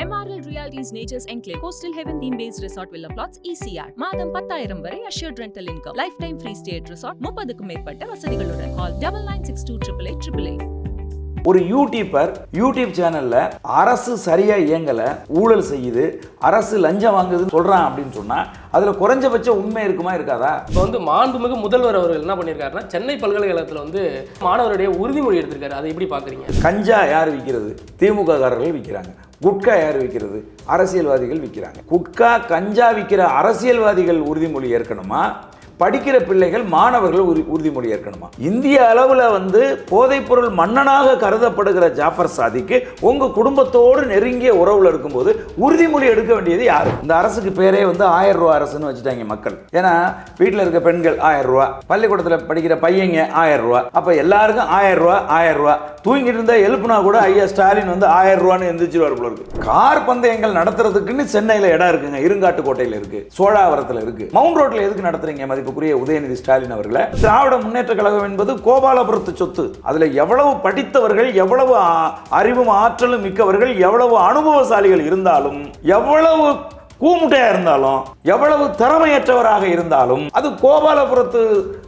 MRL Realty's Nature's Enclave Coastal Heaven theme-based resort villa plots ECR. மாதம் 10,000 வரை assured rental income. Lifetime free stay at resort 30க்கும் மேற்பட்ட வசதிகளுடன். Call 9962888888. ஒரு YouTube சேனல்ல அரசு சரியா இயங்கல, ஊழல் செய்யுது, அரசு லஞ்சம் வாங்குதுன்னு சொல்றான் அப்படின்னு சொன்னா அதுல குறைஞ்சபட்ச உண்மை இருக்குமா இருக்காதா? இப்போ மாண்புமிகு முதல்வர் அவர்கள் என்ன பண்ணியிருக்காருன்னா, சென்னை பல்கலைக்கழகத்தில் மாணவருடைய உறுதிமொழி எடுத்திருக்காரு. அதை எப்படி பாக்குறீங்க? கஞ்சா யார் விற்கிறது? திமுக காரர்கள் விற்கிறாங்க. குட்கா யார் விற்கிறது? அரசியல்வாதிகள் விற்கிறாங்க. குட்கா கஞ்சா விற்கிற அரசியல்வாதிகள் உறுதிமொழி ஏற்கணுமா, படிக்கிற பிள்ளைகள் மாணவர்கள் உறுதிமொழி ஏற்கணுமா? இந்திய அளவில் போதைப்பொருள் மன்னனாக கருதப்படுகிற ஜாஃபர் சாதிக்கு உங்க குடும்பத்தோடு நெருங்கிய உறவுல இருக்கும்போது உறுதிமொழி எடுக்க வேண்டியது யாரு? இந்த அரசுக்கு பேரே 1000 ரூபா அரசுன்னு வச்சுட்டாங்க மக்கள். ஏன்னா வீட்டில் இருக்க பெண்கள் 1000 ரூபா, பள்ளிக்கூடத்தில் படிக்கிற பையங்க 1000 ரூபா, அப்ப எல்லாருக்கும் 1000 ரூபா 1000 ரூபா. தூங்கிட்டு இருந்தா எழுப்புனா கூட ஐயா ஸ்டாலின் 1000 ரூபான்னு எந்திரிச்சிருவார் போல இருக்கு. கார் பந்தயங்கள் நடத்துறதுக்குன்னு சென்னையில் இடம் இருக்குங்க, இருங்காட்டுக்கோட்டையில் இருக்கு, சோழாவரத்தில் இருக்கு. மவுண்ட் ரோட்ல எதுக்கு நடத்துறீங்க மதிப்புக்குரிய உதயநிதி ஸ்டாலின் அவர்களை? திராவிட முன்னேற்ற கழகம் என்பது கோபாலபுரத்து சொத்து. அதுல எவ்வளவு படித்தவர்கள், எவ்வளவு அறிவும் ஆற்றலும் மிக்கவர்கள், எவ்வளவு அனுபவசாலிகள் இருந்தாலும், எவ்வளவு கூமுட்டையா இருந்தாலும், எவ்வளவு திறமையற்றவராக இருந்தாலும் அது கோபாலபுரத்து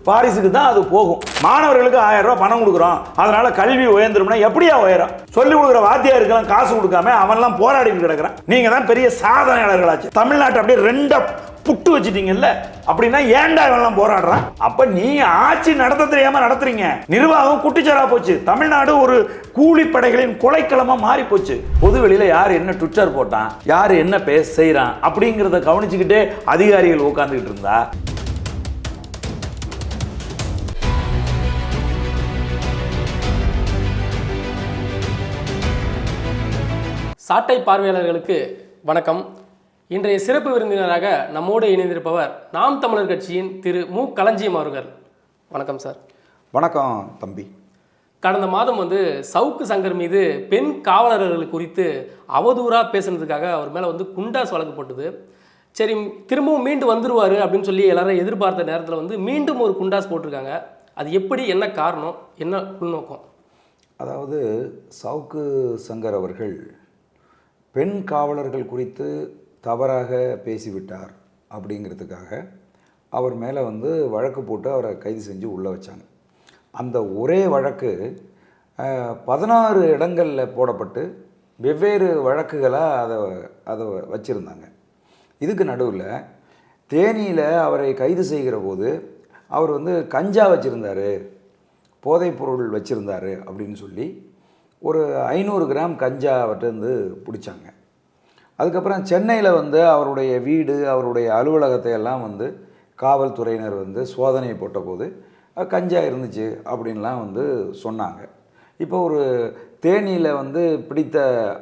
பாரிசுக்கு தான் அது போகும். மாணவர்களுக்கு 1000 ரூபாய் பணம் கொடுக்குறோம், அதனால கல்வி உயர்ந்துரும்னா எப்படியா உயரும்? சொல்லி கொடுக்குற வாத்தியாருக்கெல்லாம் காசு கொடுக்காம அவன்லாம் போராடிட்டு கிடக்குறான். நீங்க தான் பெரிய சாதனையாளர்களாச்சு. தமிழ்நாட்டை அப்படியே ரெண்டா புட்டு வச்சுட்டீங்கல்ல, அப்படின்னா ஏன்டா இவெல்லாம் போராடுறான்? அப்ப நீங்க ஆட்சி நடத்த தெரியாம நடத்துறீங்க. நிர்வாகம் குட்டிச்சரா போச்சு. தமிழ்நாடு ஒரு கூலிப்படைகளின் கொலைக்களமா மாறி போச்சு. பொதுவெளியில யார் என்ன ட்விட்டர் போட்டான், யார் என்ன செய்யறான் அப்படிங்கிறத கவனிச்சுக்கிட்டே அதிகாரிகள் உட்கார்ந்துகிட்டு இருந்தா சாட்டை பார்வையாளர்களுக்கு வணக்கம். இன்றைய சிறப்பு விருந்தினராக நம்மோடு இணைந்திருப்பவர் நாம் தமிழர் கட்சியின் திரு மு களஞ்சியம் அவர்கள். வணக்கம் சார். வணக்கம் தம்பி. கடந்த மாதம் சவுக்கு சங்கர் மீது பெண் காவலர்கள் குறித்து அவதூறாக பேசுனதுக்காக அவர் மேலே குண்டாஸ் வழக்கு போட்டது. சரி, திரும்பவும் மீண்டு வந்துருவார் அப்படின்னு சொல்லி எல்லாரும் எதிர்பார்த்த நேரத்தில் மீண்டும் ஒரு குண்டாஸ் போட்டிருக்காங்க. அது எப்படி, என்ன காரணம், என்ன உள்நோக்கம்? அதாவது சவுக்கு சங்கர் அவர்கள் பெண் காவலர்கள் குறித்து தவறாக பேசிவிட்டார் அப்படிங்கிறதுக்காக அவர் மேலே வழக்கு போட்டு அவரை கைது செஞ்சு உள்ளே வச்சாங்க. அந்த ஒரே வழக்கு 16 இடங்களில் போடப்பட்டு வெவ்வேறு வழக்குகளாக அதை வச்சுருந்தாங்க. இதுக்கு நடுவில் தேனியில் அவரை கைது செய்கிற போது அவர் கஞ்சா வச்சுருந்தார், போதைப்பொருள் வச்சுருந்தார் அப்படின்னு சொல்லி ஒரு 500 கிராம் கஞ்சா அவர்கிட்ட பிடிச்சாங்க. அதுக்கப்புறம் சென்னையில் அவருடைய வீடு, அவருடைய அலுவலகத்தை எல்லாம் காவல்துறையினர் சோதனை போட்டபோது கஞ்சா இருந்துச்சு அப்படின்லாம் சொன்னாங்க. இப்போ ஒரு தேனியில் பிடித்த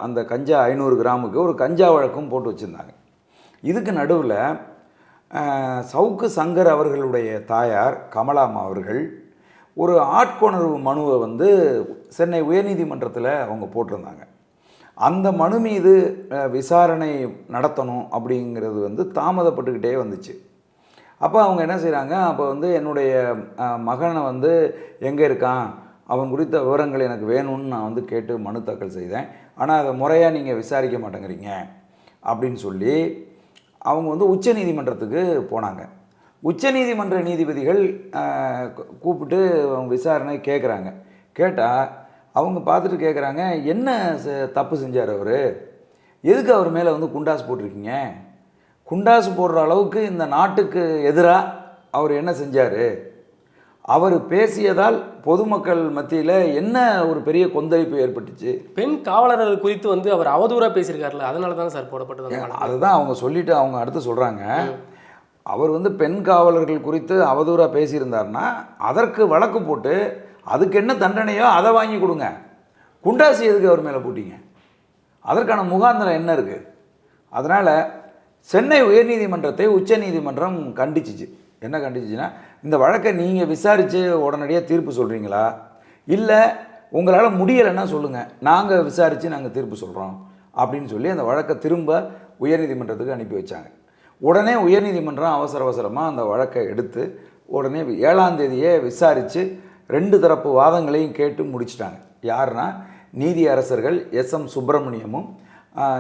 அந்த கஞ்சா 500 கிராமுக்கு ஒரு கஞ்சா வழக்கும் போட்டு வச்சுருந்தாங்க. இதுக்கு நடுவில் சவுக்கு சங்கர் அவர்களுடைய தாயார் கமலாம்மா அவர்கள் ஒரு ஆட்கொணர்வு மனுவை சென்னை உயர்நீதிமன்றத்தில் அவங்க போட்டிருந்தாங்க. அந்த மனு மீது விசாரணை நடத்தணும் அப்படிங்கிறது தாமதப்பட்டுக்கிட்டே வந்துச்சு. அப்போ அவங்க என்ன செய்கிறாங்க, அப்போ என்னுடைய மகனை எங்கே இருக்கான், அவன் குறித்த விவரங்கள் எனக்கு வேணும்னு நான் கேட்டு மனு தாக்கல் செய்தேன், ஆனால் அதை முறையாக நீங்கள் விசாரிக்க மாட்டேங்கிறீங்க அப்படின்னு சொல்லி அவங்க உச்ச நீதிமன்றத்துக்கு போனாங்க. உச்சநீதிமன்ற நீதிபதிகள் கூப்பிட்டு அவங்க விசாரணை கேட்குறாங்க. கேட்டால் அவங்க பார்த்துட்டு கேட்குறாங்க, என்ன தப்பு செஞ்சார் அவர், எதுக்கு அவர் மேலே குண்டாஸ் போட்டிருக்கீங்க, குண்டாஸ் போடுற அளவுக்கு இந்த நாட்டுக்கு எதிராக அவர் என்ன செஞ்சார், அவர் பேசியதால் பொதுமக்கள் மத்தியில் என்ன ஒரு பெரிய கொந்தளிப்பு ஏற்பட்டுச்சு. பெண் காவலர்கள் குறித்து அவர் அவதூறாக பேசியிருக்காருல்ல, அதனால தானே சார் போடப்பட்டது. அதுதான் அவங்க சொல்லிவிட்டு அவங்க அடுத்து சொல்கிறாங்க, அவர் பெண் காவலர்கள் குறித்து அவதூறாக பேசியிருந்தார்னா அதற்கு வழக்கு போட்டு அதுக்கு என்ன தண்டனையோ அதை வாங்கி கொடுங்க, குண்டாசி எதுக்கு அவர் மேலே போட்டிங்க, அதற்கான முகாந்திரம் என்ன இருக்குது? அதனால் சென்னை உயர்நீதிமன்றத்தை உச்ச நீதிமன்றம் கண்டிச்சிச்சு. என்ன கண்டிச்சிச்சுன்னா, இந்த வழக்கை நீங்கள் விசாரித்து உடனடியாக தீர்ப்பு சொல்கிறீங்களா, இல்லை உங்களால் முடியலைன்னா சொல்லுங்கள், நாங்கள் விசாரித்து நாங்கள் தீர்ப்பு சொல்கிறோம் அப்படின்னு சொல்லி அந்த வழக்கை திரும்ப உயர்நீதிமன்றத்துக்கு அனுப்பி வச்சாங்க. உடனே உயர்நீதிமன்றம் அவசரமாக அந்த வழக்கை எடுத்து உடனே 7ஆம் தேதியே விசாரித்து 2 தரப்பு வாதங்களையும் கேட்டு முடிச்சிட்டாங்க. யாருன்னா நீதி அரசர்கள் எஸ்.எம். சுப்பிரமணியமும்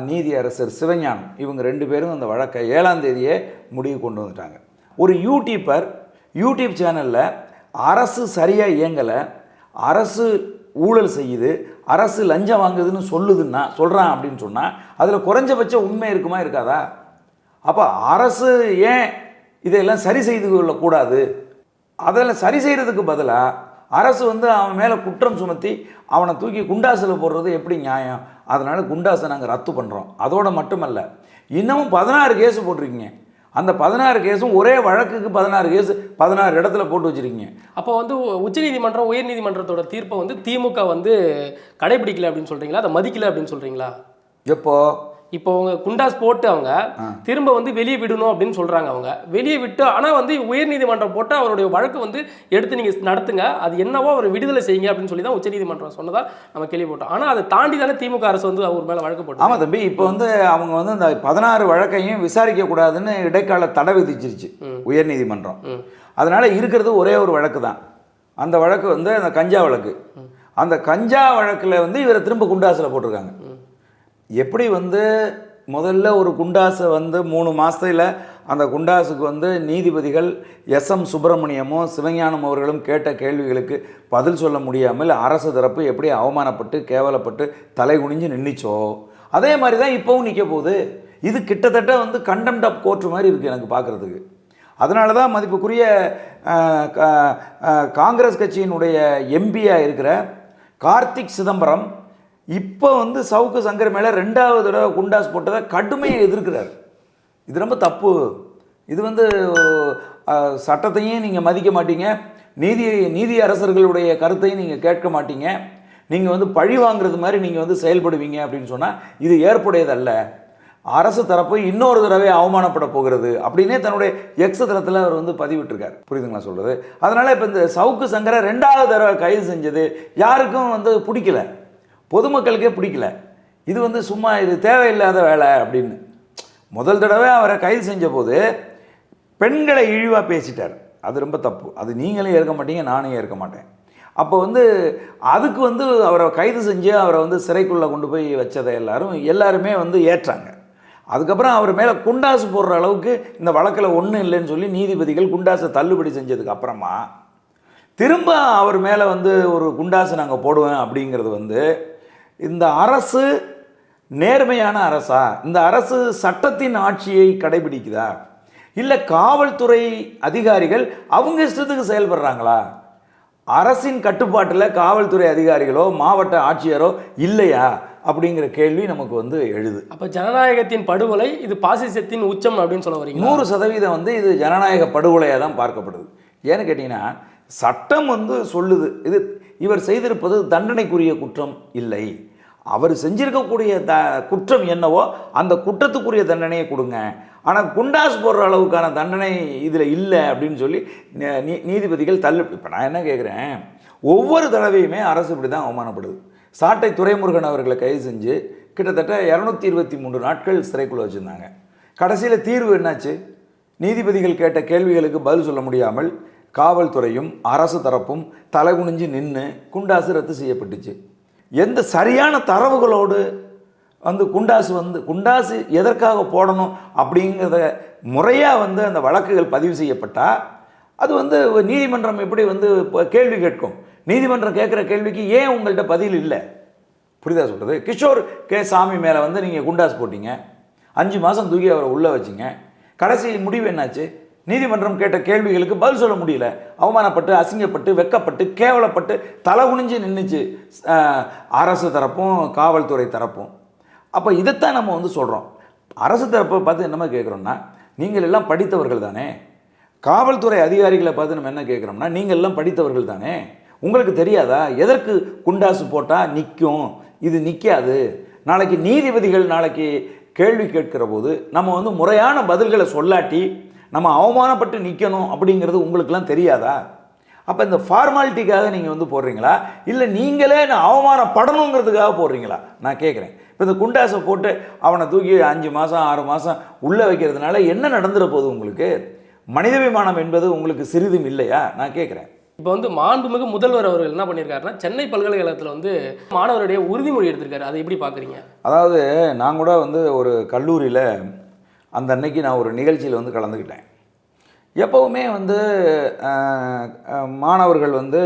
நீதியரசர் சிவஞானம் இவங்க 2 பேரும் அந்த வழக்கை 7ஆம் தேதியே முடிவு கொண்டு வந்துட்டாங்க. ஒரு யூடியூப் சேனலில் அரசு சரியாக இயங்கலை, அரசு ஊழல் செய்யுது, அரசு லஞ்சம் வாங்குதுன்னு சொல்கிறான் அப்படின்னு சொன்னால் அதில் குறைஞ்சபட்ச உண்மை இருக்குமா இருக்காதா? அப்போ அரசு ஏன் இதையெல்லாம் சரி செய்து கொள்ளக்கூடாது? அதெல்லாம் சரி செய்கிறதுக்கு பதிலாக அரசு அவன் மேலே குற்றம் சுமத்தி அவனை தூக்கி குண்டாசில் போடுறது எப்படி நியாயம்? அதனால் குண்டாசை நாங்கள் ரத்து பண்ணுறோம். அதோடு மட்டுமல்ல, இன்னமும் 16 கேஸு போட்டிருக்கீங்க. அந்த 16 கேஸும் ஒரே வழக்குக்கு 16 கேஸு 16 இடத்துல போட்டு வச்சுருக்கீங்க. அப்போ உச்சநீதிமன்றம் உயர்நீதிமன்றத்தோட தீர்ப்பை திமுக கடைபிடிக்கல அப்படின்னு சொல்கிறீங்களா, அதை மதிக்கல அப்படின்னு சொல்கிறீங்களா? இப்போ அவங்க குண்டாஸ் போட்டு அவங்க திரும்ப வெளியே விடணும் அப்படின்னு சொல்கிறாங்க. அவங்க வெளியே விட்டு ஆனால் உயர்நீதிமன்றம் போட்டு அவருடைய வழக்கு எடுத்து நீங்கள் நடத்துங்க, அது என்னவோ அவர் விடுதலை செய்யுங்க அப்படின்னு சொல்லி தான் உச்சநீதிமன்றம் சொன்னதா நம்ம கேள்விப்பட்டோம். ஆனால் அதை தாண்டி தானே திமுக அரசு அவர் மேலே வழக்கு போட்டு. ஆமாம் தம்பி, இப்போ அவங்க இந்த 16 வழக்கையும் விசாரிக்கக்கூடாதுன்னு இடைக்கால தடை விதிச்சிருச்சு உயர்நீதிமன்றம். அதனால் இருக்கிறது ஒரே ஒரு வழக்கு தான். அந்த வழக்கு அந்த கஞ்சா வழக்கு. அந்த கஞ்சா வழக்கில் இவரை திரும்ப குண்டாசில் போட்டிருக்காங்க. எப்படி முதல்ல ஒரு குண்டாசை 3 மாதத்தில் அந்த குண்டாசுக்கு நீதிபதிகள் SM சுப்பிரமணியமும் சிவஞானம் அவர்களும் கேட்ட கேள்விகளுக்கு பதில் சொல்ல முடியாமல் அரசு தரப்பு எப்படி அவமானப்பட்டு கேவலப்பட்டு தலை குனிஞ்சு நின்றுச்சோ, அதே மாதிரி தான் இப்போவும் நிற்க போகுது. இது கிட்டத்தட்ட கண்டெம்ட் ஆஃப் கோர்ட் மாதிரி இருக்குது எனக்கு பார்க்குறதுக்கு. அதனால தான் மதிப்புக்குரிய காங்கிரஸ் கட்சியினுடைய எம்பியாக இருக்கிற கார்த்திக் சிதம்பரம் இப்போ சவுக்கு சங்கர் மேலே 2வது தடவை குண்டாஸ் போட்டதை கடுமையை எதிர்க்கிறார். இது ரொம்ப தப்பு. இது சட்டத்தையும் நீங்கள் மதிக்க மாட்டீங்க, நீதி அரசர்களுடைய கருத்தையும் நீங்கள் கேட்க மாட்டீங்க, நீங்கள் பழி வாங்குறது மாதிரி நீங்கள் செயல்படுவீங்க அப்படின்னு சொன்னால் இது ஏற்புடையதல்ல. அரசு தரப்பு இன்னொரு தடவை அவமானப்பட போகிறது அப்படின்னே தன்னுடைய எக்ஸ் தளத்தில் அவர் பதிவிட்டிருக்கார். புரியுதுங்களா சொல்கிறது? அதனால் இப்போ இந்த சவுக்கு சங்கரை 2வது தடவை கைது செஞ்சது யாருக்கும் பிடிக்கல, பொதுமக்களுக்கே பிடிக்கல. இது சும்மா இது தேவையில்லாத வேலை அப்படின்னு. முதல் தடவை அவரை கைது செஞ்ச போது பெண்களை இழிவாக பேசிட்டார். அது ரொம்ப தப்பு. அது நீங்களும் ஏற்க மாட்டீங்க, நானும் ஏற்க மாட்டேன். அப்போ அதுக்கு அவரை கைது செஞ்சு அவரை சிறைக்குள்ளே கொண்டு போய் வச்சதை எல்லாருமே ஏற்றாங்க. அதுக்கப்புறம் அவர் மேலே குண்டாசு போடுற அளவுக்கு இந்த வழக்கில் ஒன்றும் இல்லைன்னு சொல்லி நீதிபதிகள் குண்டாசை தள்ளுபடி செஞ்சதுக்கு அப்புறமா திரும்ப அவர் மேலே ஒரு குண்டாசை நாங்கள் போடுவேன் அப்படிங்கிறது இந்த அரசு நேர்மையான அரசா? இந்த அரசு சட்டத்தின் ஆட்சியை கடைபிடிக்குதா? இல்லை காவல்துறை அதிகாரிகள் அவங்க இஷ்டத்துக்கு செயல்படுறாங்களா? அரசின் கட்டுப்பாட்டில் காவல்துறை அதிகாரிகளோ மாவட்ட ஆட்சியரோ இல்லையா அப்படிங்கிற கேள்வி நமக்கு எழுது. அப்போ ஜனநாயகத்தின் படுகொலை இது பாசிசத்தின் உச்சம் அப்படின்னு சொல்ல வரீங்க? 100% இது ஜனநாயக படுகொலையாக தான் பார்க்கப்படுது. ஏன்னு கேட்டிங்கன்னா சட்டம் சொல்லுது இவர் செய்திருப்பது தண்டனைக்குரிய குற்றம் இல்லை, அவர் செஞ்சிருக்கக்கூடிய குற்றம் என்னவோ அந்த குற்றத்துக்குரிய தண்டனையை கொடுங்க, ஆனால் குண்டாஸ் போடுற அளவுக்கான தண்டனை இதில் இல்லை அப்படின்னு சொல்லி நீதிபதிகள் இப்போ நான் என்ன கேட்குறேன், ஒவ்வொரு தடவையுமே அரசு இப்படி தான் அவமானப்படுது. சாட்டை துரைமுருகன் அவர்களை கைது செஞ்சு கிட்டத்தட்ட 223 நாட்கள் சிறைக்குள்ளே வச்சுருந்தாங்க. கடைசியில் தீர்வு என்னாச்சு? நீதிபதிகள் கேட்ட கேள்விகளுக்கு பதில் சொல்ல முடியாமல் காவல்துறையும் அரசு தரப்பும் தலைகுனிஞ்சு நின்று குண்டாசு ரத்து செய்யப்பட்டுச்சு. எந்த சரியான தரவுகளோடு குண்டாசு எதற்காக போடணும் அப்படிங்கிறத முறையாக அந்த வழக்குகள் பதிவு செய்யப்பட்டால் அது நீதிமன்றம் எப்படி கேள்வி கேட்கும்? நீதிமன்றம் கேட்குற கேள்விக்கு ஏன் உங்கள்கிட்ட பதில் இல்லை? புரியுதா சொல்கிறது? கிஷோர் சாமி மேலே நீங்கள் குண்டாஸ் போட்டிங்க, 5 மாதம் தூக்கி அவரை உள்ளே வச்சிங்க, கடைசி முடிவு என்னாச்சு? நீதிமன்றம் கேட்ட கேள்விகளுக்கு பதில் சொல்ல முடியல, அவமானப்பட்டு அசிங்கப்பட்டு வெக்கப்பட்டு கேவலப்பட்டு தலை குனிஞ்சு நின்றுச்சு அரசு தரப்பும் காவல்துறை தரப்பும். அப்போ இதைத்தான் நம்ம சொல்கிறோம். அரசு தரப்பை பார்த்து என்னமா கேட்குறோம்னா, நீங்கள் எல்லாம் படித்தவர்கள் தானே. காவல்துறை அதிகாரிகளை பார்த்து நம்ம என்ன கேட்குறோம்னா, நீங்கள் எல்லாம் படித்தவர்கள் தானே, உங்களுக்கு தெரியாதா எதற்கு குண்டாசு போட்டால் நிற்கும், இது நிற்காது? நாளைக்கு நீதிபதிகள் நாளைக்கு கேள்வி கேட்கிற போது நம்ம முறையான பதில்களை சொல்லாட்டி நம்ம அவமானப்பட்டு நிற்கணும் அப்படிங்கிறது உங்களுக்கெல்லாம் தெரியாதா? அப்போ இந்த ஃபார்மாலிட்டிக்காக நீங்கள் போடுறீங்களா, இல்லை நீங்களே அவமானப்படணுங்கிறதுக்காக போடுறீங்களா? நான் கேட்குறேன். இப்போ இந்த குண்டாசை போட்டு அவனை தூக்கி 5 மாதம் 6 மாதம் உள்ளே வைக்கிறதுனால என்ன நடந்துட போகுது உங்களுக்கு? மனிதாபிமானம் என்பது உங்களுக்கு சிறிதும் இல்லையா? நான் கேட்குறேன். இப்போ வந்து மாண்புமிகு முதல்வர் அவர்கள் என்ன பண்ணியிருக்காருன்னா சென்னை பல்கலைக்கழகத்தில் வந்து மாணவருடைய உறுதிமொழி எடுத்திருக்காரு. அதை எப்படி பார்க்குறீங்க? அதாவது நான் கூட வந்து ஒரு கல்லூரியில் அந்த அன்னைக்கு நான் ஒரு நிகழ்ச்சியில் வந்து கலந்துக்கிட்டேன். எப்போவுமே வந்து மாணவர்கள் வந்து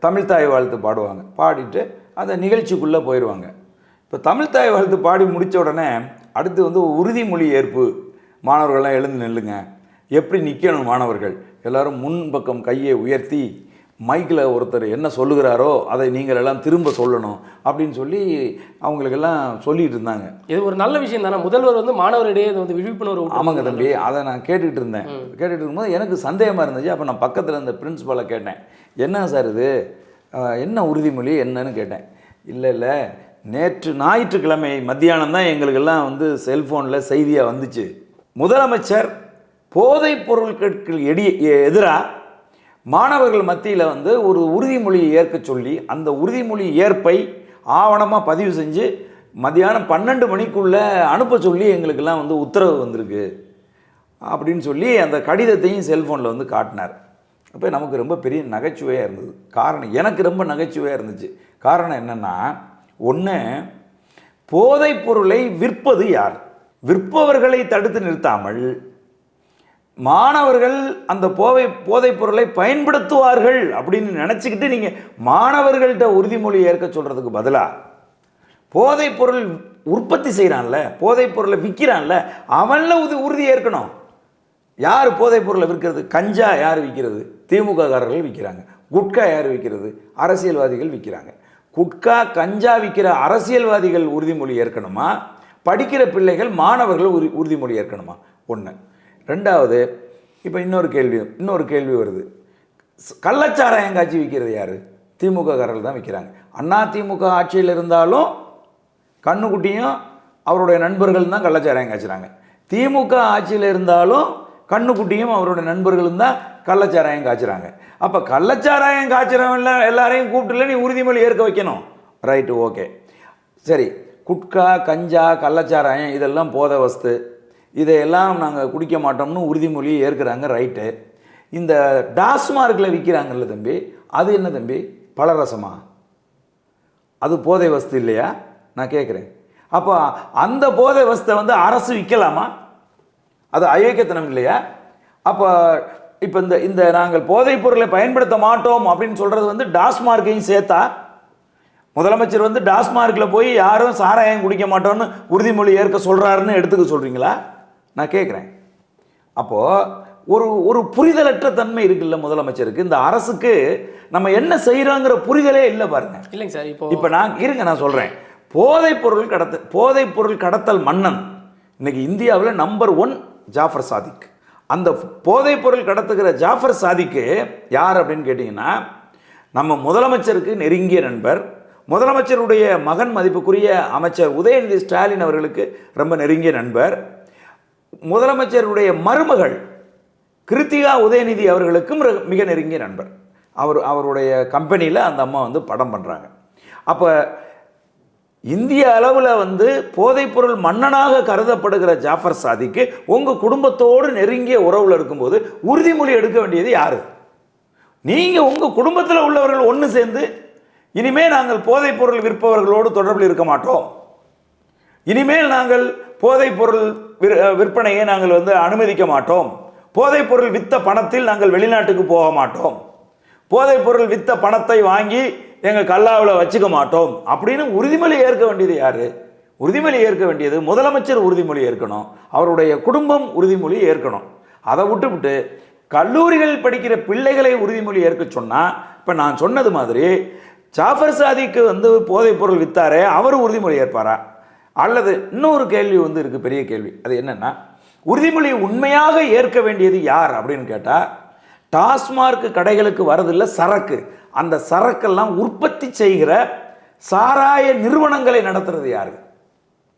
தமிழ்த்தாய் வாழ்த்து பாடுவாங்க. பாடிட்டு அந்த நிகழ்ச்சிக்குள்ளே போயிடுவாங்க. இப்போ தமிழ்த்தாய் வாழ்த்து பாடி முடித்த உடனே அடுத்து வந்து உறுதிமொழி ஏற்பு. மாணவர்கள்லாம் எழுந்து நில்லுங்க. எப்படி நிற்கணும் மாணவர்கள் எல்லோரும் முன்பக்கம் கையை உயர்த்தி மைக்கில் ஒருத்தர் என்ன சொல்லுகிறாரோ அதை நீங்கள் எல்லாம் திரும்ப சொல்லணும் அப்படின்னு சொல்லி அவங்களுக்கெல்லாம் சொல்லிகிட்டு இருந்தாங்க. இது ஒரு நல்ல விஷயம் தானே. முதல்வர் வந்து மாணவரிடையே வந்து விழிப்புணர்வு. ஆமாங்க தம்பி, அதை நான் கேட்டுக்கிட்டு இருந்தேன். கேட்டுகிட்டு இருக்கும்போது எனக்கு சந்தேகமாக இருந்துச்சு. அப்போ நான் பக்கத்தில் இருந்த பிரின்ஸிபாலை கேட்டேன், என்ன சார் இது, என்ன உறுதிமொழி என்னன்னு கேட்டேன். இல்லை நேற்று ஞாயிற்றுக்கிழமை மத்தியானம் தான் எங்களுக்கெல்லாம் வந்து செல்ஃபோனில் செய்தியாக வந்துச்சு. முதலமைச்சர் போதைப் பொருட்களுக்கு எதிராக மாணவர்கள் மத்தியில் வந்து ஒரு உறுதிமொழியை ஏற்க சொல்லி அந்த உறுதிமொழி ஏற்பை ஆவணமாக பதிவு செஞ்சு மத்தியானம் 12 மணிக்குள்ளே அனுப்ப சொல்லி எங்களுக்கெல்லாம் வந்து உத்தரவு வந்திருக்கு அப்படின்னு சொல்லி அந்த கடிதத்தையும் செல்ஃபோனில் வந்து காட்டினார். அப்போ நமக்கு ரொம்ப பெரிய நகைச்சுவையாக இருந்தது. காரணம், எனக்கு ரொம்ப நகைச்சுவையாக இருந்துச்சு. காரணம் என்னென்னா, ஒன்று, போதைப் பொருளை விற்பது யார்? விற்பவர்களை தடுத்து நிறுத்தாமல் மாணவர்கள் அந்த போதைப் பொருளை பயன்படுத்துவார்கள் அப்படின்னு நினச்சிக்கிட்டு நீங்கள் மாணவர்கள்ட்ட உறுதிமொழி ஏற்க சொல்கிறதுக்கு பதிலாக போதைப் பொருள் உற்பத்தி செய்கிறான்ல, போதைப் பொருளை விற்கிறான்ல, அவனில் உறுதி ஏற்கணும். யார் போதைப் பொருளை விற்கிறது? கஞ்சா யார் விற்கிறது? திமுககாரர்கள் விற்கிறாங்க. குட்கா யார் விற்கிறது? அரசியல்வாதிகள் விற்கிறாங்க. குட்கா கஞ்சா விற்கிற அரசியல்வாதிகள் உறுதிமொழி ஏற்கணுமா? படிக்கிற பிள்ளைகள் மாணவர்கள் உறுதிமொழி ஏற்கணுமா? ஒன்று. ரெண்டாவது, இப்போ இன்னொரு கேள்வி வருது. கள்ளச்சாராயம் காட்சி விற்கிறது யார்? திமுககாரர்கள் தான் விற்கிறாங்க. அண்ணா திமுக ஆட்சியில் இருந்தாலும் கண்ணுக்குட்டியும் அவருடைய நண்பர்கள் தான் கள்ளச்சாராயம் காய்ச்சுறாங்க. திமுக ஆட்சியில் இருந்தாலும் கண்ணுக்குட்டியும் அவருடைய நண்பர்களும் தான் கள்ளச்சாராயம் காய்ச்சுறாங்க. அப்போ கள்ளச்சாராயம் காய்ச்சுறவங்க எல்லாரையும் கூப்பிட்டுல நீ உறுதிமொழி ஏற்க வைக்கணும். ரைட்டு, ஓகே, சரி. குட்கா கஞ்சா கள்ளச்சாராயம் இதெல்லாம் போதை வஸ்து, இதையெல்லாம் நாங்கள் குடிக்க மாட்டோம்னு உறுதிமொழியை ஏற்கிறாங்க. ரைட்டு. இந்த டாஸ்மார்க்கில் விற்கிறாங்கல்ல தம்பி, அது என்ன தம்பி? பலரசமா? அது போதை வஸ்து இல்லையா? நான் கேட்குறேன். அப்போ அந்த போதை வஸ்தை வந்து அரசு விற்கலாமா? அது அயோக்கியத்தனம் இல்லையா? அப்போ இப்போ இந்த நாங்கள் போதைப் பொருளை பயன்படுத்த மாட்டோம் அப்படின்னு சொல்கிறது வந்து டாஸ்மார்க்கையும் சேர்த்தா, முதலமைச்சர் வந்து டாஸ்மார்க்கில் போய் யாரும் சாராயம் குடிக்க மாட்டோம்னு உறுதிமொழி ஏற்க சொல்கிறாருன்னு எடுத்துக்க சொல்கிறீங்களா? நான் கேட்குறேன். அப்போது ஒரு புரிதலற்ற தன்மை இருக்குல்ல முதலமைச்சருக்கு. இந்த அரசுக்கு நம்ம என்ன செய்கிறோங்கிற புரிதலே இல்லை பாருங்க. இல்லைங்க சார். இப்போ நான் சொல்கிறேன். போதைப் பொருள் கடத்தல் மன்னன் இன்னைக்கு இந்தியாவில் நம்பர் 1 ஜாஃபர் சாதிக். அந்த போதைப் பொருள் கடத்துகிற ஜாஃபர் சாதிக்கு யார் அப்படின்னு கேட்டிங்கன்னா, நம்ம முதலமைச்சருக்கு நெருங்கிய நண்பர். முதலமைச்சருடைய மகன் மதிப்புக்குரிய அமைச்சர் உதயநிதி ஸ்டாலின் அவர்களுக்கு ரொம்ப நெருங்கிய நண்பர். முதலமைச்சருடைய மருமகள் கிருத்திகா உதயநிதி அவர்களுக்கும் மிக நெருங்கிய நண்பர். அவருடைய கம்பெனியில் அந்த அம்மா வந்து படம் பண்ணுறாங்க. அப்போ இந்திய அளவில் வந்து போதைப்பொருள் மன்னனாக கருதப்படுகிற ஜாஃபர் சாதிக்கு உங்கள் குடும்பத்தோடு நெருங்கிய உறவில் இருக்கும்போது உறுதிமொழி எடுக்க வேண்டியது யார்? நீங்கள் உங்கள் குடும்பத்தில் உள்ளவர்கள் ஒன்று சேர்ந்து இனிமேல் நாங்கள் போதைப்பொருள் விற்பவர்களோடு தொடர்பில் இருக்க மாட்டோம், இனிமேல் நாங்கள் போதைப்பொருள் விற்பனையை நாங்கள் வந்து அனுமதிக்க மாட்டோம், போதைப்பொருள் விற்ற பணத்தில் நாங்கள் வெளிநாட்டுக்கு போக மாட்டோம், போதைப்பொருள் விற்ற பணத்தை வாங்கி எங்கள் கல்லாவில் வச்சுக்க மாட்டோம் அப்படின்னு உறுதிமொழி ஏற்க வேண்டியது யார்? உறுதிமொழி ஏற்க வேண்டியது முதலமைச்சர் உறுதிமொழி ஏற்கணும், அவருடைய குடும்பம் உறுதிமொழி ஏற்கணும். அதை விட்டு கல்லூரிகள் படிக்கிற பிள்ளைகளை உறுதிமொழி ஏற்க சொன்னால், இப்போ நான் சொன்னது மாதிரி ஜாஃபர் சாதிக்கு வந்து போதைப்பொருள் விற்றாரே அவர் உறுதிமொழி ஏற்பாரா? அல்லது இன்னொரு கேள்வி வந்து இருக்குது, பெரிய கேள்வி. அது என்னென்னா, உறுதிமொழி உண்மையாக ஏற்க வேண்டியது யார் அப்படின்னு கேட்டால், டாஸ்மார்க் கடைகளுக்கு வரதில்லை சரக்கு, அந்த சரக்கெல்லாம் உற்பத்தி செய்கிற சாராய நிறுவனங்களை நடத்துறது யார்?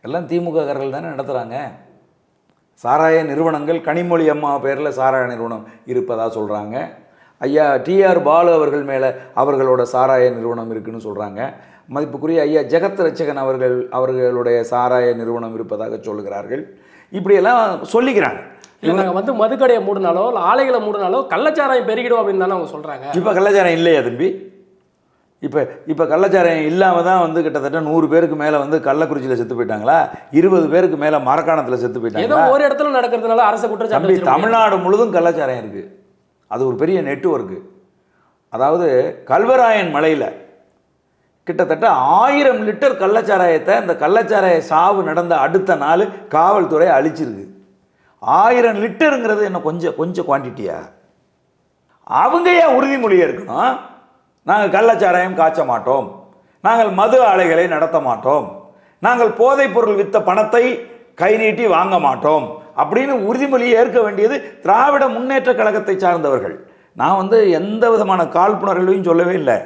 எல்லாம் திமுககாரர்கள் தானே நடத்துகிறாங்க. சாராய நிறுவனங்கள், கனிமொழி அம்மா பேரில் சாராய நிறுவனம் இருப்பதாக சொல்கிறாங்க. ஐயா டிஆர் பாலு அவர்கள் மேலே அவர்களோட சாராய நிறுவனம் இருக்குதுன்னு சொல்கிறாங்க. மதிப்புக்குரிய ஐயா ஜெகத் ரட்சகன் அவர்களுடைய சாராய நிறுவனம் இருப்பதாக சொல்லுகிறார்கள். இப்படியெல்லாம் சொல்லிக்கிறாங்க. இல்லை நாங்கள் வந்து மதுக்கடையை மூடினாலோ இல்லை ஆலைகளை மூடினாலோ கள்ளச்சாராயம் பெருகிடும் அப்படின்னு தானே அவங்க சொல்கிறாங்க. இப்போ கள்ளச்சாராயம் இல்லையா தம்பி? இப்போ கள்ளச்சாராயம் இல்லாமல் தான் வந்து கிட்டத்தட்ட 100 பேருக்கு மேலே வந்து கள்ளக்குறிச்சியில் செத்து போயிட்டாங்களா, 20 பேருக்கு மேலே மரக்காணத்தில் செத்து ஏதோ போயிட்டாங்களா? ஒரு இடத்துல நடக்கிறதுனால அரசு குற்றச்சாட்டு தம்பி, வச்சிருக்க முடியாது. தமிழ்நாடு முழுதும் கள்ளச்சாராயம் இருக்குது. அது ஒரு பெரிய நெட்வொர்க்கு. அதாவது கல்வராயன் மலையில் கிட்டத்தட்ட 1000 லிட்டர் கள்ளச்சாராயத்தை அந்த கள்ளச்சாராய சாவு நடந்த அடுத்த நாள் காவல்துறை அழிச்சிருக்கு. 1000 லிட்டருங்கிறது என்ன கொஞ்சம் குவான்டிட்டியா? அவங்க ஏன் உறுதிமொழியாக இருக்கணும்? நாங்கள் கள்ளச்சாராயம் காய்ச்ச மாட்டோம், நாங்கள் மது ஆலைகளை நடத்த மாட்டோம், நாங்கள் போதைப் பொருள் வித்த பணத்தை கை நீட்டி வாங்க மாட்டோம் அப்படின்னு உறுதிமொழியை ஏற்க வேண்டியது திராவிட முன்னேற்ற கழகத்தை சார்ந்தவர்கள். நான் வந்து எந்த விதமான காழ்ப்புணர்வையும் சொல்லவே இல்லை.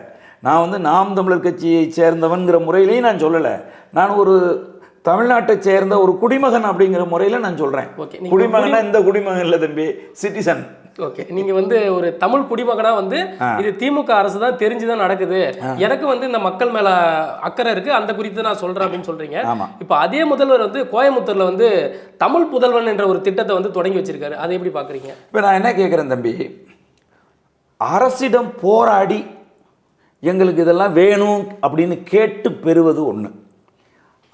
நான் வந்து நாம் தமிழர் கட்சியை சேர்ந்தவன்கிற முறையிலையும் நான் சொல்லலை. நான் ஒரு தமிழ்நாட்டை சேர்ந்த ஒரு குடிமகன் அப்படிங்கிற முறையில் நான் சொல்கிறேன். ஓகே, குடிமகனா இந்த குடிமகன் இல்லை தம்பி, சிட்டிசன். ஓகே, நீங்கள் வந்து ஒரு தமிழ் குடிமகனாக வந்து இது திமுக அரசு தான் தெரிஞ்சுதான் நடக்குது, எனக்கு வந்து இந்த மக்கள் மேலே அக்கறை இருக்குது, அந்த குறித்து நான் சொல்கிறேன் அப்படின்னு சொல்கிறீங்க. இப்போ அதே முதல்வர் வந்து கோயம்புத்தூரில் வந்து தமிழ் புதல்வன் என்ற ஒரு திட்டத்தை வந்து தொடங்கி வச்சிருக்காரு. அதை எப்படி பார்க்குறீங்க? இப்போ நான் என்ன கேட்குறேன் தம்பி, அரசிடம் போராடி எங்களுக்கு இதெல்லாம் வேணும் அப்படின்னு கேட்டு பெறுவது ஒன்று,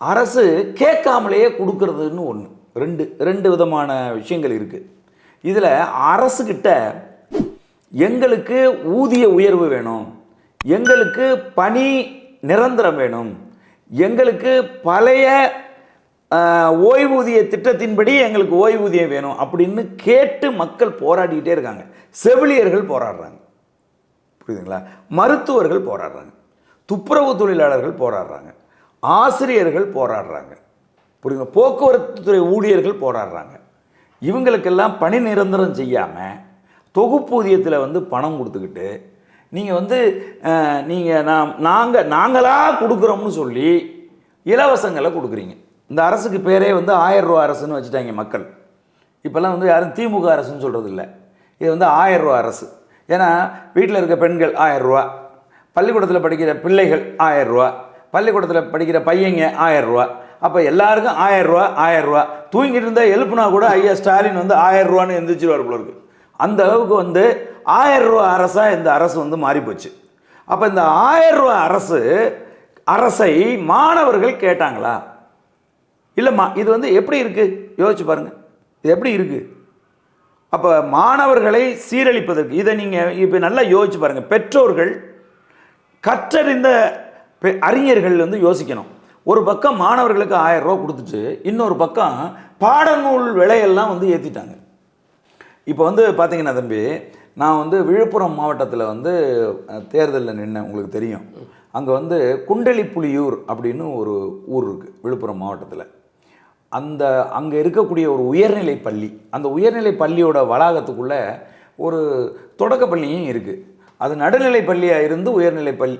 அரசு கேட்காமலேயே கொடுக்கறதுன்னு ஒன்று. ரெண்டு விதமான விஷயங்கள் இருக்குது. இதில் அரசுக்கிட்ட எங்களுக்கு ஊதிய உயர்வு வேணும், எங்களுக்கு பணி நிரந்தரம் வேணும், எங்களுக்கு பழைய ஓய்வூதிய திட்டத்தின்படி எங்களுக்கு ஓய்வூதியம் வேணும் அப்படின்னு கேட்டு மக்கள் போராடிக்கிட்டே இருக்காங்க. செவிலியர்கள் போராடுறாங்க, புரியுதுங்களா? மருத்துவர்கள் போராடுறாங்க, துப்புரவு தொழிலாளர்கள் போராடுறாங்க, ஆசிரியர்கள் போராடுறாங்க, புரியுங்க, போக்குவரத்து துறை ஊழியர்கள் போராடுறாங்க. இவங்களுக்கெல்லாம் பணி நிரந்தரம் செய்யாமல் தொகுப்பூதியத்தில் வந்து பணம் கொடுத்துக்கிட்டு நீங்கள் வந்து நாங்களாக கொடுக்குறோம்னு சொல்லி இலவசங்களை கொடுக்குறீங்க. இந்த அரசுக்கு பேரே வந்து 1000 ரூபா அரசுன்னு வச்சுட்டாங்க மக்கள். இப்போல்லாம் வந்து யாரும் திமுக அரசுன்னு சொல்கிறது இல்லை, இது வந்து 1000 ரூபா அரசு. ஏன்னா வீட்டில் இருக்க பெண்கள் 1000 ரூபா, பள்ளிக்கூடத்தில் படிக்கிற பிள்ளைகள் 1000 ரூபா, பள்ளிக்கூடத்தில் படிக்கிற பையங்க 1000 ரூபா. அப்போ எல்லாருக்கும் 1000 ரூபா 1000 ரூபா. தூங்கிட்டு இருந்தால் எழுப்புனா கூட ஐயா ஸ்டாலின் வந்து 1000 ரூபான்னு எந்திரிச்சிருவார் போல இருக்கு. அந்த அளவுக்கு வந்து 1000 ரூபா அரசாக இந்த அரசு வந்து மாறிப்போச்சு. அப்போ இந்த 1000 ரூபா அரசை மாணவர்கள் கேட்டாங்களா? இல்லைம்மா, இது வந்து எப்படி இருக்குது யோசிச்சு பாருங்கள், இது எப்படி இருக்குது? அப்போ மாணவர்களை சீரழிப்பதற்கு இதை நீங்கள் இப்போ நல்லா யோசிச்சு பாருங்கள். பெற்றோர்கள், கற்றறிந்த அறிஞர்கள் வந்து யோசிக்கணும். ஒரு பக்கம் மாணவர்களுக்கு 1000 ரூபா கொடுத்துட்டு இன்னொரு பக்கம் பாடநூல் விலையெல்லாம் வந்து ஏற்றிட்டாங்க. இப்போ வந்து பார்த்தீங்கன்னா தம்பி, நான் வந்து விழுப்புரம் மாவட்டத்தில் வந்து தேர்தலில் நின்னேன், உங்களுக்கு தெரியும். அங்கே வந்து குண்டலிப்புலியூர் அப்படின்னு ஒரு ஊர் இருக்குது விழுப்புரம் மாவட்டத்தில். அங்கே இருக்கக்கூடிய ஒரு உயர்நிலை பள்ளி, அந்த உயர்நிலை பள்ளியோட வளாகத்துக்குள்ளே ஒரு தொடக்க பள்ளியும் இருக்குது. அது நடுநிலை பள்ளியாக இருந்து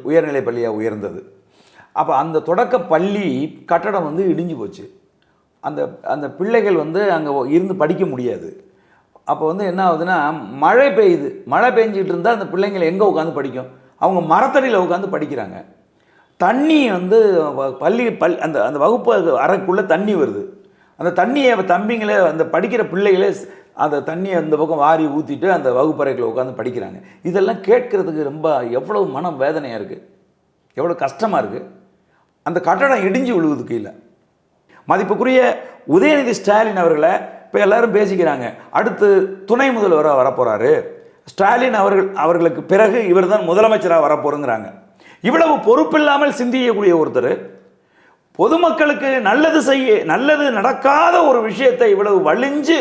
உயர்நிலை பள்ளியாக உயர்ந்தது. அப்போ அந்த தொடக்க பள்ளி கட்டடம் வந்து இடிஞ்சு போச்சு. அந்த பிள்ளைகள் வந்து அங்கே இருந்து படிக்க முடியாது. அப்போ வந்து என்ன ஆகுதுன்னா, மழை பெஞ்சிக்கிட்டு இருந்தால் அந்த பிள்ளைங்களை எங்கே உட்காந்து படிக்கும்? அவங்க மரத்தடியில் உட்காந்து படிக்கிறாங்க. தண்ணி வந்து அந்த வகுப்பு அறைக்குள்ளே தண்ணி வருது. அந்த தண்ணியை தம்பிங்களே, அந்த படிக்கிற பிள்ளைகளே அந்த தண்ணியை அந்த பக்கம் வாரி ஊற்றிட்டு அந்த வகுப்பறைகளை உட்காந்து படிக்கிறாங்க. இதெல்லாம் கேட்குறதுக்கு ரொம்ப எவ்வளோ மனம் வேதனையாக இருக்குது, எவ்வளோ கஷ்டமாக இருக்குது. அந்த கட்டடம் இடிஞ்சு விழுவுது கீழே. மதிப்புக்குரிய உதயநிதி ஸ்டாலின் அவர்களை இப்போ எல்லாரும் பேசிக்கிறாங்க, அடுத்து துணை முதல்வராக வரப்போகிறாரு, ஸ்டாலின் அவர்களுக்கு பிறகு இவர் தான் முதலமைச்சராக வரப்போகிறோங்கிறாங்க. இவ்வளவு பொறுப்பில்லாமல் சிந்திக்கக்கூடிய ஒருத்தர் பொதுமக்களுக்கு நல்லது நடக்காத ஒரு விஷயத்தை இவ்வளவு வலிஞ்சு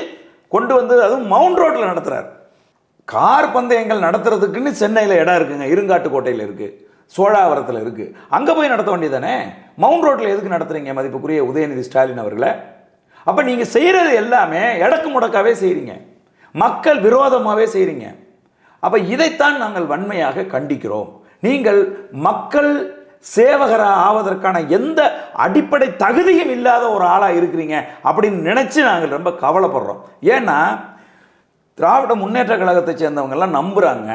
கொண்டு வந்து, அதுவும் மவுண்ட் ரோட்டில் நடத்துகிறார். கார் பந்தயங்கள் நடத்துறதுக்குன்னு சென்னையில் இடம் இருக்குங்க, இருங்காட்டுக்கோட்டையில் இருக்குது, சோழாவரத்தில் இருக்குது, அங்கே போய் நடத்த வேண்டியதானே. மவுண்ட் ரோட்டில் எதுக்கு நடத்துகிறீங்க மதிப்புக்குரிய உதயநிதி ஸ்டாலின் அவர்களை? அப்போ நீங்கள் செய்கிறது எல்லாமே எடக்கு முடக்காவே செய்கிறீங்க, மக்கள் விரோதமாகவே செய்கிறீங்க. அப்போ இதைத்தான் நாங்கள் வன்மையாக கண்டிக்கிறோம். நீங்கள் மக்கள் சேவகராக ஆவதற்கான எந்த அடிப்படை தகுதியும் இல்லாத ஒரு ஆளாக இருக்கிறீங்க அப்படின்னு நினச்சி நாங்கள் ரொம்ப கவலைப்படுறோம். ஏன்னா திராவிட முன்னேற்ற கழகத்தை சேர்ந்தவங்கெல்லாம் நம்புகிறாங்க,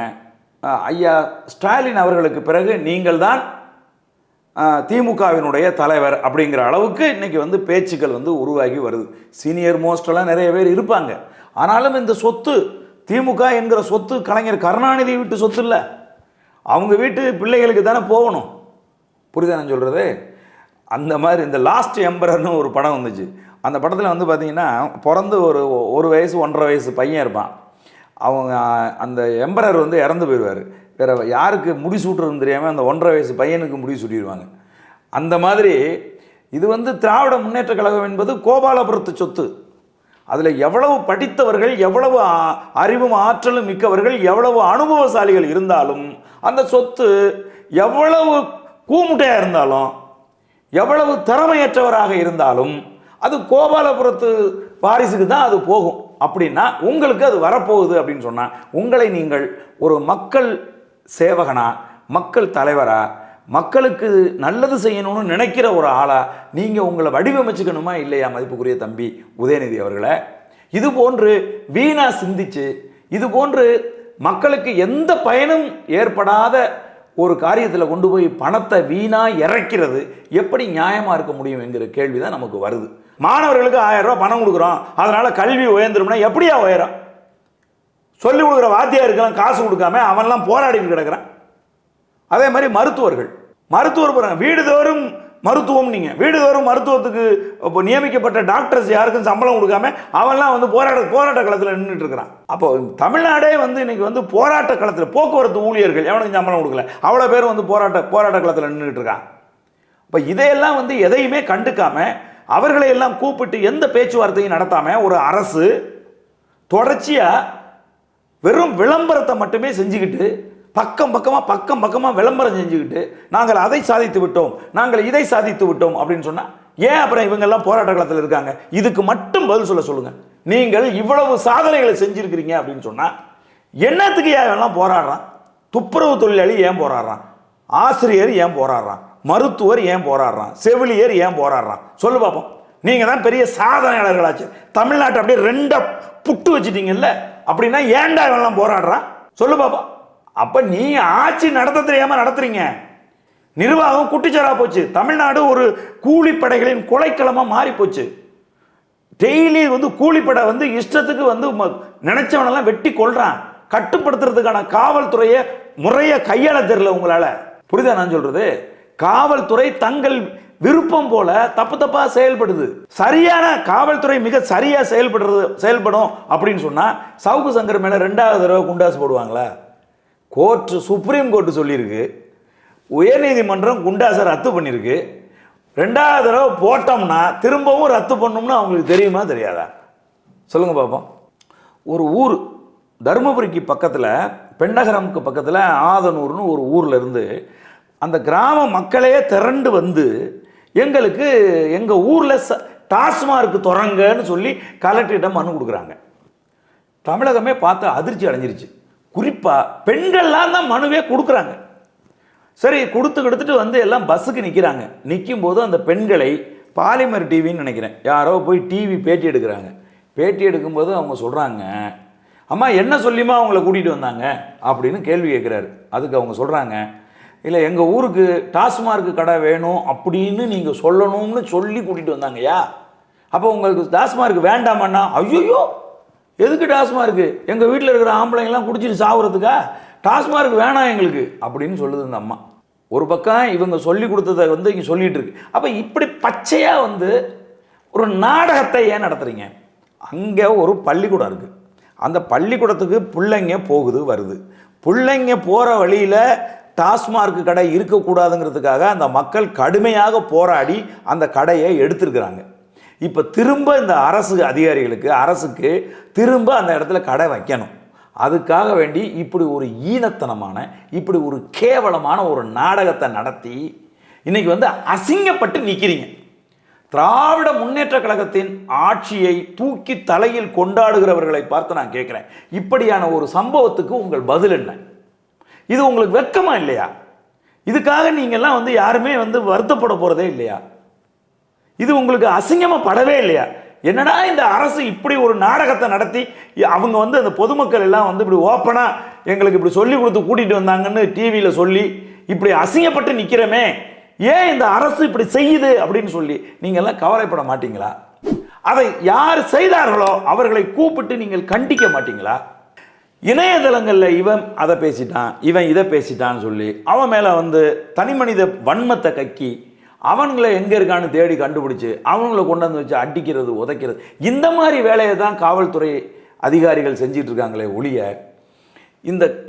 ஐயா ஸ்டாலின் அவர்களுக்கு பிறகு நீங்கள் தான் திமுகவினுடைய தலைவர் அப்படிங்கிற அளவுக்கு இன்றைக்கி வந்து பேச்சுக்கள் வந்து உருவாகி வருது. சீனியர் மோஸ்டெல்லாம் நிறைய பேர் இருப்பாங்க, ஆனாலும் இந்த சொத்து திமுக என்கிற சொத்து கலைஞர் கருணாநிதி வீட்டு சொத்து இல்லை, அவங்க வீட்டு பிள்ளைகளுக்கு தானே போகணும். புரியுதா நான் சொல்கிறது? அந்த மாதிரி இந்த லாஸ்ட் எம்பரர்னு ஒரு படம் வந்துச்சு. அந்த படத்தில் வந்து பார்த்திங்கன்னா பிறந்து ஒரு வயசு 1.5 வயசு பையன் இருப்பான். அவங்க அந்த எம்பரர் வந்து இறந்து போயிடுவார். வேறு யாருக்கு முடி சூட்டுறதுன்னு தெரியாமல் அந்த 1.5 வயசு பையனுக்கு முடி சூட்டிடுவாங்க. அந்த மாதிரி இது வந்து திராவிட முன்னேற்ற கழகம் என்பது கோபாலபுரத்து சொத்து. அதில் எவ்வளவு படித்தவர்கள், எவ்வளவு அறிவும் ஆற்றலும் மிக்கவர்கள், எவ்வளவு அனுபவசாலிகள் இருந்தாலும் அந்த சொத்து எவ்வளவு கூமுட்டையாக இருந்தாலும், எவ்வளவு திறமையற்றவராக இருந்தாலும் அது கோபாலபுரத்து வாரிசுக்கு தான் அது போகும். அப்படின்னா உங்களுக்கு அது வரப்போகுது அப்படின்னு சொன்னால் உங்களை நீங்கள் ஒரு மக்கள் சேவகனா, மக்கள் தலைவரா, மக்களுக்கு நல்லது செய்யணும்னு நினைக்கிற ஒரு ஆளா நீங்கள் உங்களை வடிவமைச்சுக்கணுமா இல்லையா? மதிப்புக்குரிய தம்பி உதயநிதி அவர்களை, இது போன்று வீணா சிந்திச்சு, இது போன்று மக்களுக்கு எந்த பயனும் ஏற்படாத ஒரு காரியத்தில் கொண்டு போய் பணத்தை வீணா இறக்கிறது எப்படி நியாயமாக இருக்க முடியும் என்கிற கேள்வி தான் நமக்கு வருது. மாணவர்களுக்கு 1000 ரூபா பணம் கொடுக்குறோம், அதனால் கல்வி உயர்ந்துரும்னா எப்படியா உயரும்? சொல்லிக் கொடுக்குற வாத்தியாருக்கெல்லாம் காசு கொடுக்காம அவன்லாம் போராடிட்டு கிடக்கிறான். அதே மாதிரி மருத்துவர் போகிறாங்க, வீடுதோறும் மருத்துவம். நீங்கள் வீடுதோறும் மருத்துவத்துக்கு இப்போ நியமிக்கப்பட்ட டாக்டர்ஸ் யாருக்கும் சம்பளம் கொடுக்காம அவன்லாம் வந்து போராட்ட களத்தில் நின்றுட்டு இருக்கிறான். அப்போ தமிழ்நாடே வந்து இன்னைக்கு வந்து போராட்ட களத்தில், போக்குவரத்து ஊழியர்கள் எவனுக்கு சம்பளம் கொடுக்கல, அவ்வளோ பேர் வந்து போராட்ட களத்தில் நின்றுட்டு இருக்கான். இப்போ இதையெல்லாம் வந்து எதையுமே கண்டுக்காம அவர்களை எல்லாம் கூப்பிட்டு எந்த பேச்சுவார்த்தையும் நடத்தாம ஒரு அரசு தொடர்ச்சியாக வெறும் விளம்பரத்தை மட்டுமே செஞ்சுக்கிட்டு பக்கம் பக்கமாக விளம்பரம் செஞ்சுக்கிட்டு நாங்கள் அதை சாதித்து விட்டோம், நாங்கள் இதை சாதித்து விட்டோம் அப்படின்னு சொன்னால் ஏன் அப்புறம் இவங்கெல்லாம் போராட்ட காலத்தில் இருக்காங்க? இதுக்கு மட்டும் பதில் சொல்லுங்கள். நீங்கள் இவ்வளவு சாதனைகளை செஞ்சுருக்கிறீங்க அப்படின்னு சொன்னால் என்னத்துக்கு எல்லாம் போராடுறான்? துப்புரவு தொழிலாளி ஏன் போராடுறான்? ஆசிரியர் ஏன் போராடுறான்? மருத்துவர் ஏன் போராடுறான்? செவிலியர் ஏன் போராடுறான்? சொல்லு பார்ப்போம். நீங்கள் தான் பெரிய சாதனையாளர்களாச்சு, தமிழ்நாட்டை அப்படியே 2 புட்டு வச்சுட்டீங்கல்ல, அப்படின்னா ஏன்டா இவெல்லாம் போராடுறான்? சொல்லு பார்ப்போம். அப்போ நீ ஆட்சி நடத்த தெரியாமல் நடத்துறீங்க, நிர்வாகம் குட்டிச்சாரா போச்சு, தமிழ்நாடு ஒரு கூலிப்படைகளின் கொலைக்களமாக மாறி போச்சு. டெய்லி வந்து கூலிப்படை வந்து இஷ்டத்துக்கு வந்து நினைச்சவனெல்லாம் வெட்டி கொள்றான். கட்டுப்படுத்துறதுக்கான காவல்துறையை முறையை கையாள தெரியல உங்களால். புரியுதா நான் சொல்றது? காவல்துறை தங்கள் விருப்பம் போல தப்பா செயல்படுது. சரியான காவல்துறை மிக சரியா செயல்படும் அப்படின்னு சொன்னா சவுக்கு சங்கர் மேல 2வது தடவை குண்டாசு போடுவாங்களா? சுப்ரீம் கோர்ட்டு சொல்லியிருக்கு, உயர்நீதிமன்றம் குண்டாசை ரத்து பண்ணியிருக்கு. 2வது தடவை போட்டோம்னா திரும்பவும் ரத்து பண்ணோம்னா அவங்களுக்கு தெரியுமா தெரியாதா? சொல்லுங்க பார்ப்போம். ஒரு ஊர் தருமபுரிக்கு பக்கத்தில், பெண்ணகரமுக்கு பக்கத்தில் ஆதனூர்னு ஒரு ஊரில் இருந்து அந்த கிராம மக்களே திரண்டு வந்து எங்களுக்கு எங்கள் ஊரில் டாஸ்மார்க்கு தொடங்கன்னு சொல்லி கலெக்டரிடம் மனு கொடுக்குறாங்க. தமிழகமே பார்த்து அதிர்ச்சி அடைஞ்சிருச்சு. குறிப்பாக பெண்கள்லாம் தான் மனுவே கொடுக்குறாங்க. சரி, கொடுத்துட்டு வந்து எல்லாம் பஸ்ஸுக்கு நிற்கிறாங்க. நிற்கும் போது அந்த பெண்களை பாலிமர் டிவின்னு நினைக்கிறேன் யாரோ போய் டிவி பேட்டி எடுக்கிறாங்க. பேட்டி எடுக்கும்போது அவங்க சொல்கிறாங்க, அம்மா என்ன சொல்லியுமா அவங்கள கூட்டிகிட்டு வந்தாங்க அப்படின்னு கேள்வி கேட்குறாரு. அதுக்கு அவங்க சொல்கிறாங்க, இல்லை எங்கள் ஊருக்கு டாஸ்மார்க்கு கடை வேணும் அப்படின்னு நீங்கள் சொல்லணும்னு சொல்லி கூட்டிகிட்டு வந்தாங்கய்யா. அப்போ உங்களுக்கு டாஸ்மார்க்கு வேண்டாமண்ணா? ஐயோ எதுக்கு டாஸ்மார்க்கு? எங்கள் வீட்டில் இருக்கிற ஆம்பளைங்கெல்லாம் குடிச்சிட்டு சாகுறதுக்கா? டாஸ்மார்க்கு வேணாம் எங்களுக்கு அப்படின்னு சொல்லுது இந்த அம்மா. ஒரு பக்கம் இவங்க சொல்லி கொடுத்ததை வந்து இங்கே சொல்லிகிட்டு இருக்கு. அப்போ இப்படி பச்சையாக வந்து ஒரு நாடகத்தை ஏன் நடத்துகிறீங்க? அங்கே ஒரு பள்ளிக்கூடம் இருக்குது. அந்த பள்ளிக்கூடத்துக்கு பிள்ளைங்க போகுது வருது. பிள்ளைங்க போகிற வழியில் டாஸ்மார்க்கு கடை இருக்கக்கூடாதுங்கிறதுக்காக அந்த மக்கள் கடுமையாக போராடி அந்த கடையை எடுத்திருக்கிறாங்க. இப்போ திரும்ப இந்த அரசு அதிகாரிகளுக்கு, அரசுக்கு திரும்ப அந்த இடத்துல கடை வைக்கணும். அதுக்காக வேண்டி இப்படி ஒரு ஈனத்தனமான, இப்படி ஒரு கேவலமான ஒரு நாடகத்தை நடத்தி இன்னைக்கு வந்து அசிங்கப்பட்டு நிற்கிறீங்க. திராவிட முன்னேற்ற கழகத்தின் ஆட்சியை தூக்கி தலையில் கொண்டாடுகிறவர்களை பார்த்து நான் கேட்குறேன், இப்படியான ஒரு சம்பவத்துக்கு உங்கள் பதில் என்ன? இது உங்களுக்கு வெட்கமா இல்லையா? இதுக்காக நீங்கள்லாம் வந்து யாருமே வந்து வருத்தப்பட போகிறதே இல்லையா? இது உங்களுக்கு அசிங்கமாக படவே இல்லையா? என்னடா இந்த அரசு இப்படி ஒரு நாடகத்தை நடத்தி அவங்க வந்து அந்த பொதுமக்கள் எல்லாம் வந்து இப்படி ஓப்பனாக எங்களுக்கு இப்படி சொல்லி கொடுத்து கூட்டிகிட்டு வந்தாங்கன்னு டிவியில் சொல்லி இப்படி அசிங்கப்பட்டு நிற்கிறமே, ஏன் இந்த அரசு இப்படி செய்யுது அப்படின்னு சொல்லி நீங்கள்லாம் கவலைப்பட மாட்டீங்களா? அதை யார் செய்தார்களோ அவர்களை கூப்பிட்டு நீங்கள் கண்டிக்க மாட்டீங்களா? இணையதளங்களில் இவன் அதை பேசிட்டான், இவன் இதை பேசிட்டான்னு சொல்லி அவன் மேலே வந்து தனி மனித வன்மத்தை கக்கி அவங்கள எங்கே இருக்கான்னு தேடி கண்டுபிடிச்சி அவங்கள கொண்டாந்து வச்சு அடிக்கிறது, உதைக்கிறது, இந்த மாதிரி வேலையை தான் காவல்துறை அதிகாரிகள் செஞ்சிட்டு இருக்காங்களே ஒழிய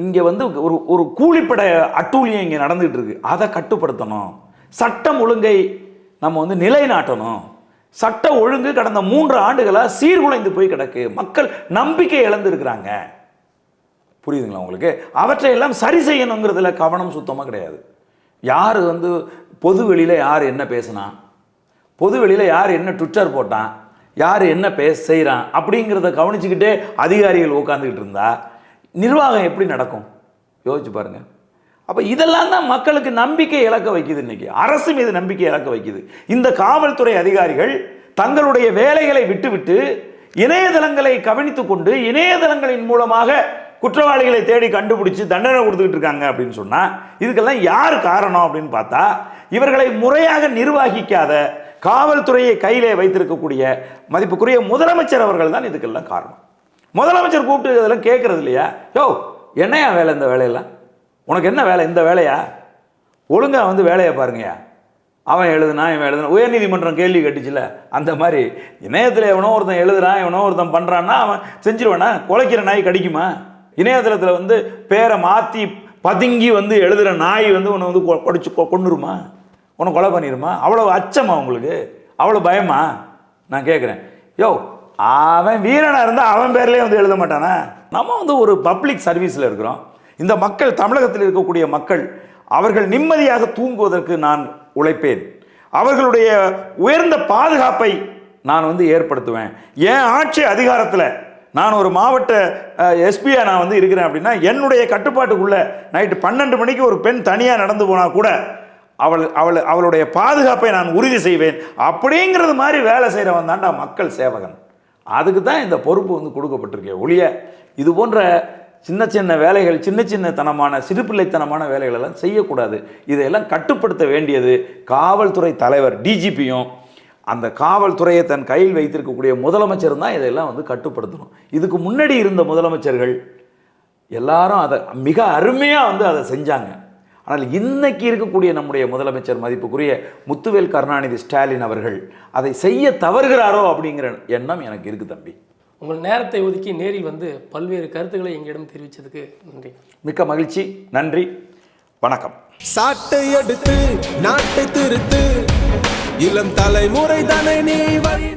இங்கே வந்து ஒரு கூலிப்பட அட்டூழியம் இங்கே நடந்துகிட்டு இருக்கு. அதை கட்டுப்படுத்தணும். சட்டம் ஒழுங்கை நம்ம வந்து நிலைநாட்டணும். சட்ட ஒழுங்கு கடந்த 3 ஆண்டுகளாக சீர்குலைந்து போய் கிடக்கு. மக்கள் நம்பிக்கை இழந்திருக்கிறாங்க. புரியுதுங்களா உங்களுக்கு? அவற்றையெல்லாம் சரி செய்யணுங்கிறதுல கவனம் சுத்தமாக கிடையாது. யார் வந்து பொது வெளியில் யார் என்ன பேசினா, பொது வெளியில் யார் என்ன ட்விட்டர் போட்டான், யார் என்ன செய்கிறான் அப்படிங்கிறத கவனிச்சுக்கிட்டே அதிகாரிகள் உட்காந்துக்கிட்டு இருந்தா நிர்வாகம் எப்படி நடக்கும்? யோசிச்சு பாருங்க. அப்போ இதெல்லாம் தான் மக்களுக்கு நம்பிக்கை இழக்க வைக்குது. இன்னைக்கு அரசு மீது நம்பிக்கை இழக்க வைக்குது. இந்த காவல்துறை அதிகாரிகள் தங்களுடைய வேலைகளை விட்டுவிட்டு இணையதளங்களை கவனித்து கொண்டு இணையதளங்களின் மூலமாக குற்றவாளிகளை தேடி கண்டுபிடிச்சு தண்டனை கொடுத்துக்கிட்டு இருக்காங்க அப்படின்னு சொன்னால் இதுக்கெல்லாம் யார் காரணம் அப்படின்னு பார்த்தா இவர்களை முறையாக நிர்வகிக்காத காவல்துறையை கையிலே வைத்திருக்கக்கூடிய மதிப்புக்குரிய முதலமைச்சர் அவர்கள் தான் இதுக்கெல்லாம் காரணம். முதலமைச்சர் கூப்பிட்டு இதெல்லாம் கேட்கறது இல்லையா? யோ என்னையா வேலை, இந்த வேலையெல்லாம் உனக்கு என்ன வேலை, இந்த வேலையா? ஒழுங்காக வந்து வேலையை பாருங்கயா. அவன் எழுதுனா இவன் எழுதுனா, உயர்நீதிமன்றம் கேள்வி கேட்டுச்சுல, அந்த மாதிரி இணையத்தில் எவனோ ஒருத்தன் எழுதுறான், எவனோ ஒருத்தன் பண்ணுறான்னா அவன் செஞ்சிருவானா? குலைக்கிற நாய் கடிக்குமா? இணையதளத்தில் வந்து பேரை மாற்றி பதுங்கி வந்து எழுதுகிற நாய் வந்து உன்னை வந்து கொடிச்சு கொண்டுருமா? உன்னை கொலை பண்ணிடுமா? அவ்வளோ அச்சமா உங்களுக்கு? அவ்வளோ பயமா? நான் கேட்குறேன். யோ அவன் வீரனாக இருந்தால் அவன் பேர்லேயே வந்து எழுத மாட்டானா? நம்ம வந்து ஒரு பப்ளிக் சர்வீஸில் இருக்கிறோம். இந்த மக்கள், தமிழகத்தில் இருக்கக்கூடிய மக்கள், அவர்கள் நிம்மதியாக தூங்குவதற்கு நான் உழைப்பேன். அவர்களுடைய உயர்ந்த பாதுகாப்பை நான் வந்து ஏற்படுத்துவேன். என் ஆட்சி அதிகாரத்தில் நான் ஒரு மாவட்ட எஸ்பியாக நான் வந்து இருக்கிறேன் அப்படின்னா என்னுடைய கட்டுப்பாட்டுக்குள்ளே நைட்டு 12 மணிக்கு ஒரு பெண் தனியாக நடந்து போனால் கூட அவளுடைய பாதுகாப்பை நான் உறுதி செய்வேன். அப்படிங்கிறது மாதிரி வேலை செய்கிறவன் தான்டா மக்கள் சேவகன். அதுக்கு தான் இந்த பொறுப்பு வந்து கொடுக்கப்பட்டிருக்கேன். ஒழிய இது போன்ற சின்ன சின்ன வேலைகள், சின்ன சின்னத்தனமான சிறுபிள்ளைத்தனமான வேலைகள் எல்லாம் செய்யக்கூடாது. இதையெல்லாம் கட்டுப்படுத்த வேண்டியது காவல்துறை தலைவர் டிஜிபியும் அந்த காவல்துறையை தன் கையில் வைத்திருக்கக்கூடிய முதலமைச்சர் தான் இதெல்லாம் வந்து கட்டுப்படுத்தணும். இதுக்கு முன்னாடி இருந்த முதலமைச்சர்கள் எல்லாரும் அதை மிக அருமையாக வந்து அதை செஞ்சாங்க. ஆனால் இன்னைக்கு இருக்கக்கூடிய நம்முடைய முதலமைச்சர் மதிப்புக்குரிய முத்துவேல் கருணாநிதி ஸ்டாலின் அவர்கள் அதை செய்ய தவறுகிறாரோ அப்படிங்கிற எண்ணம் எனக்கு இருக்கு தம்பி. உங்கள் நேரத்தை ஒதுக்கி நேரில் வந்து பல்வேறு கருத்துக்களை எங்களிடம் தெரிவித்ததுக்கு நன்றி. மிக்க மகிழ்ச்சி. நன்றி. வணக்கம். சாட்டை எடுத்து நாட்டை திருத்து, இளம் தலைமுறை தானே நீ